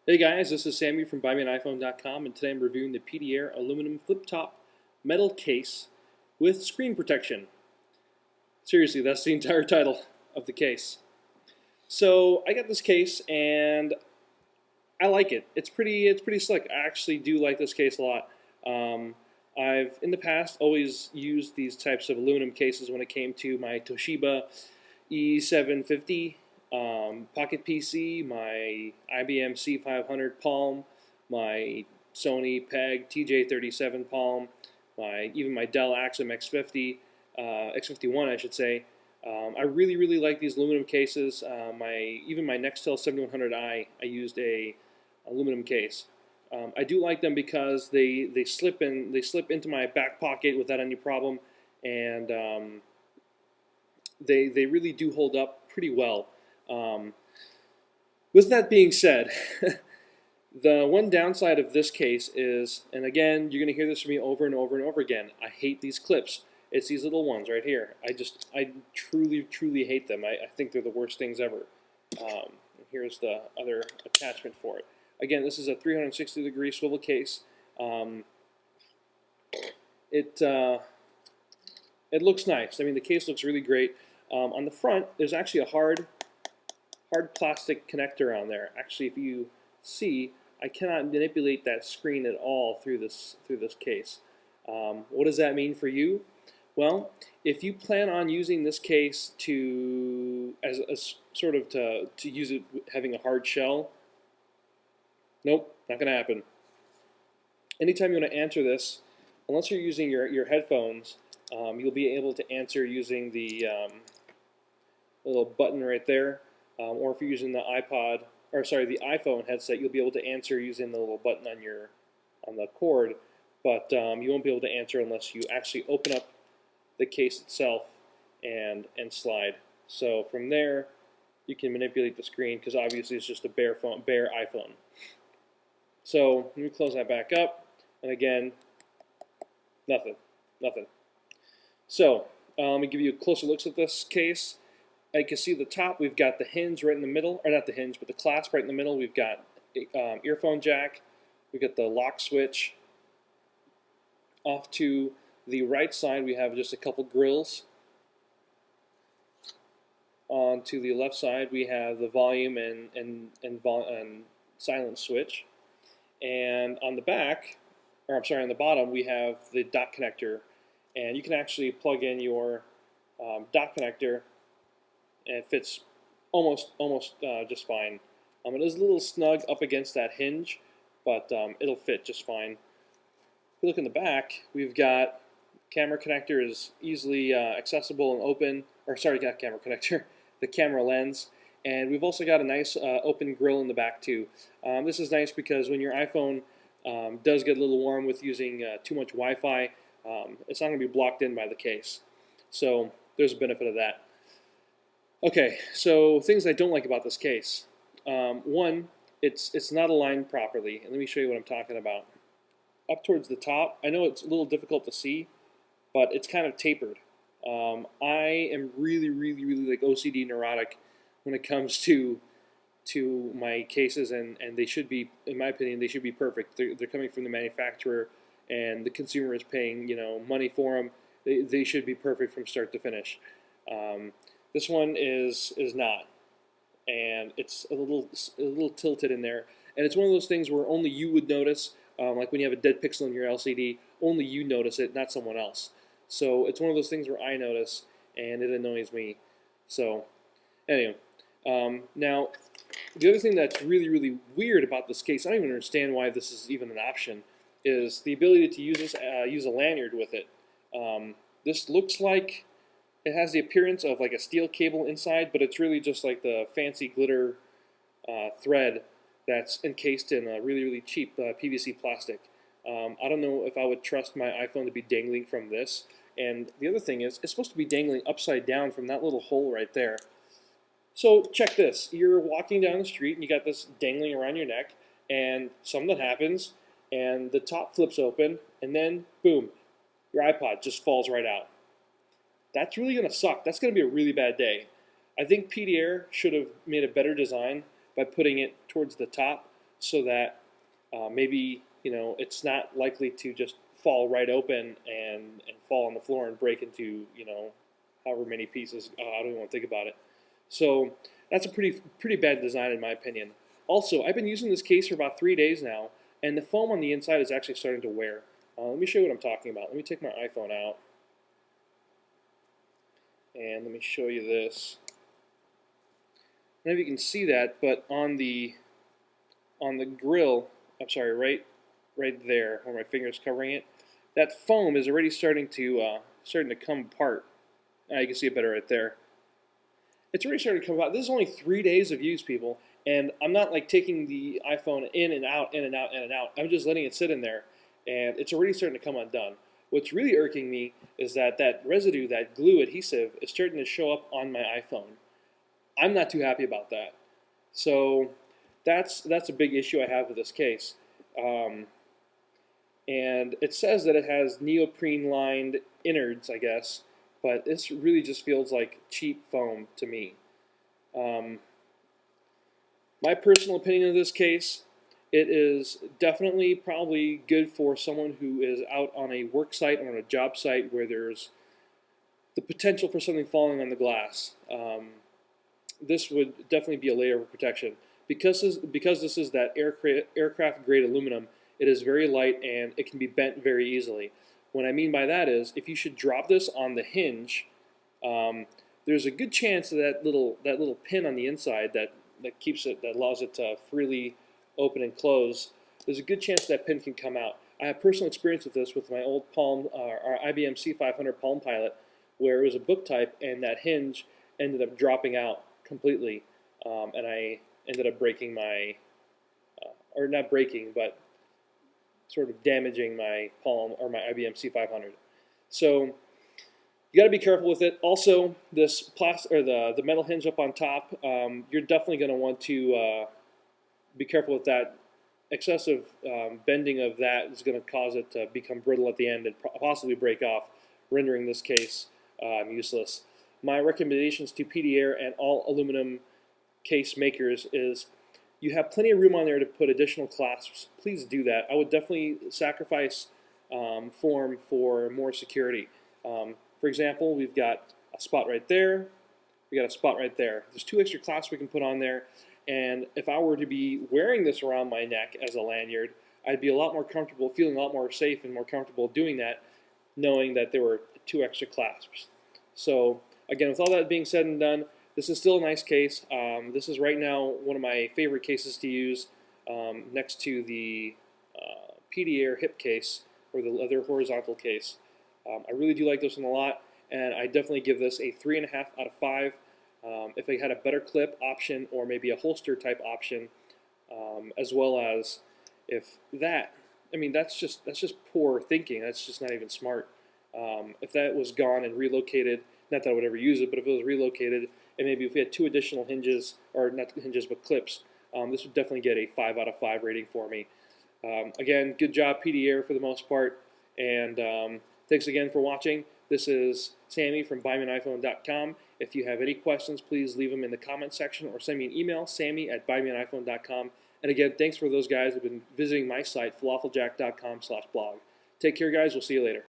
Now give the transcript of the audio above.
Hey guys, this is Sammy from BuyMeAnIPhone.com, and today I'm reviewing the PDAir aluminum flip-top metal case with screen protection. Seriously, that's the entire title of the case. So I got this case and I like it. It's pretty slick. I actually do like this case a lot. Um, I've in the past always used these types of aluminum cases when it came to my Toshiba E750 Pocket PC, my IBM C500 Palm, my Sony PEG TJ37 Palm, even my Dell Axim X50, X51 I should say. I really like these aluminum cases. Even my Nextel 7100i, I used a aluminum case. I do like them because they slip into my back pocket without any problem, and they really do hold up pretty well. Um, with that being said, the one downside of this case is, and again, you're going to hear this from me over and over and over again, I hate these clips. It's these little ones right here. I truly hate them. I think they're the worst things ever. Here's the other attachment for it. Again, this is a 360-degree swivel case. Um, it it looks nice. I mean, the case looks really great. On the front, there's actually a hard plastic connector on there. Actually, if you see, I cannot manipulate that screen at all through this case. What does that mean for you? Well, if you plan on using this case as sort of to use it having a hard shell, nope, not going to happen. Anytime you want to answer this, unless you're using your headphones, you'll be able to answer using the little button right there, or if you're using the the iPhone headset, you'll be able to answer using the little button on the cord, but you won't be able to answer unless you actually open up the case itself and slide. So from there, you can manipulate the screen because obviously it's just a bare iPhone. So let me close that back up, and again, nothing. So let me give you a closer look at this case. You can see the top, we've got the hinge right in the middle, or not the hinge, but the clasp right in the middle. We've got earphone jack. We've got the lock switch. Off to the right side, we have just a couple grills. On to the left side, we have the volume and silence switch. And on the back, or I'm sorry, on the bottom, we have the dock connector. And you can actually plug in your dock connector, and it fits almost just fine. It is a little snug up against that hinge, but it'll fit just fine. If you look in the back, we've got camera connector is easily accessible and open, or sorry, not camera connector, the camera lens. And we've also got a nice open grill in the back too. This is nice because when your iPhone does get a little warm with using too much Wi-Fi, it's not going to be blocked in by the case. So there's a benefit of that. Okay, so things I don't like about this case. One, it's not aligned properly. And let me show you what I'm talking about. Up towards the top, I know it's a little difficult to see, but it's kind of tapered. I am really like OCD neurotic when it comes to my cases, and they should be, in my opinion, they should be perfect. They're coming from the manufacturer, and the consumer is paying money for them. They should be perfect from start to finish. This one is not, and it's a little tilted in there, and it's one of those things where only you would notice, like when you have a dead pixel in your LCD, only you notice it, not someone else. So it's one of those things where I notice, and it annoys me. So anyway, now the other thing that's really weird about this case, I don't even understand why this is even an option, is the ability to use a lanyard with it. This looks like it has the appearance of like a steel cable inside, but it's really just like the fancy glitter thread that's encased in a really cheap PVC plastic. I don't know if I would trust my iPhone to be dangling from this. And the other thing is, it's supposed to be dangling upside down from that little hole right there. So check this. You're walking down the street and you got this dangling around your neck, and something happens, and the top flips open, and then boom, your iPod just falls right out. That's really going to suck. That's going to be a really bad day. I think PDAir should have made a better design by putting it towards the top so that maybe it's not likely to just fall right open and fall on the floor and break into however many pieces. I don't even want to think about it. So that's a pretty bad design in my opinion. Also, I've been using this case for about 3 days now, and the foam on the inside is actually starting to wear. Let me show you what I'm talking about. Let me take my iPhone out, and let me show you this. I don't know if you can see that, but on the grill, I'm sorry, right there where my finger's covering it, that foam is already starting to come apart. You can see it better right there. It's already starting to come apart. This is only 3 days of use, people, and I'm not like taking the iPhone in and out, in and out, in and out. I'm just letting it sit in there, and it's already starting to come undone. What's really irking me is that residue, that glue adhesive, is starting to show up on my iPhone. I'm not too happy about that. So that's a big issue I have with this case. And it says that it has neoprene-lined innards, I guess, but this really just feels like cheap foam to me. My personal opinion of this case, it is definitely probably good for someone who is out on a work site or on a job site where there's the potential for something falling on the glass. This would definitely be a layer of protection. Because this is that aircraft grade aluminum, it is very light and it can be bent very easily. What I mean by that is, if you should drop this on the hinge, there's a good chance that little pin on the inside that allows it to freely open and close. There's a good chance that pin can come out. I have personal experience with this with my old our IBM C500 Palm Pilot, where it was a book type and that hinge ended up dropping out completely, and I ended up breaking my, or not breaking, but sort of damaging my Palm or my IBM C500. So you got to be careful with it. Also, this plastic or the metal hinge up on top, you're definitely going to want to be careful with that. Excessive bending of that is going to cause it to become brittle at the end and possibly break off, rendering this case useless. My recommendations to PDAir and all aluminum case makers is, you have plenty of room on there to put additional clasps. Please do that. I would definitely sacrifice form for more security. For example, we've got a spot right there. We got a spot right there. There's 2 extra clasps we can put on there. And if I were to be wearing this around my neck as a lanyard, I'd be a lot more comfortable, feeling a lot more safe and more comfortable doing that, knowing that there were 2 extra clasps. So again, with all that being said and done, this is still a nice case. This is right now one of my favorite cases to use next to the PDAir hip case or the leather horizontal case. I really do like this one a lot, and I definitely give this a 3.5 out of 5. If I had a better clip option or maybe a holster type option, as well as if that, I mean, that's just poor thinking. That's just not even smart. If that was gone and relocated, not that I would ever use it, but if it was relocated and maybe if we had 2 additional hinges, or not hinges but clips, this would definitely get a 5 out of 5 rating for me. Again, good job PDAir for the most part, and thanks again for watching. This is Sammy from buymeaniphone.com. If you have any questions, please leave them in the comment section or send me an email, sammy@buymeaniphone.com. And again, thanks for those guys who have been visiting my site, falafeljack.com/blog. Take care, guys. We'll see you later.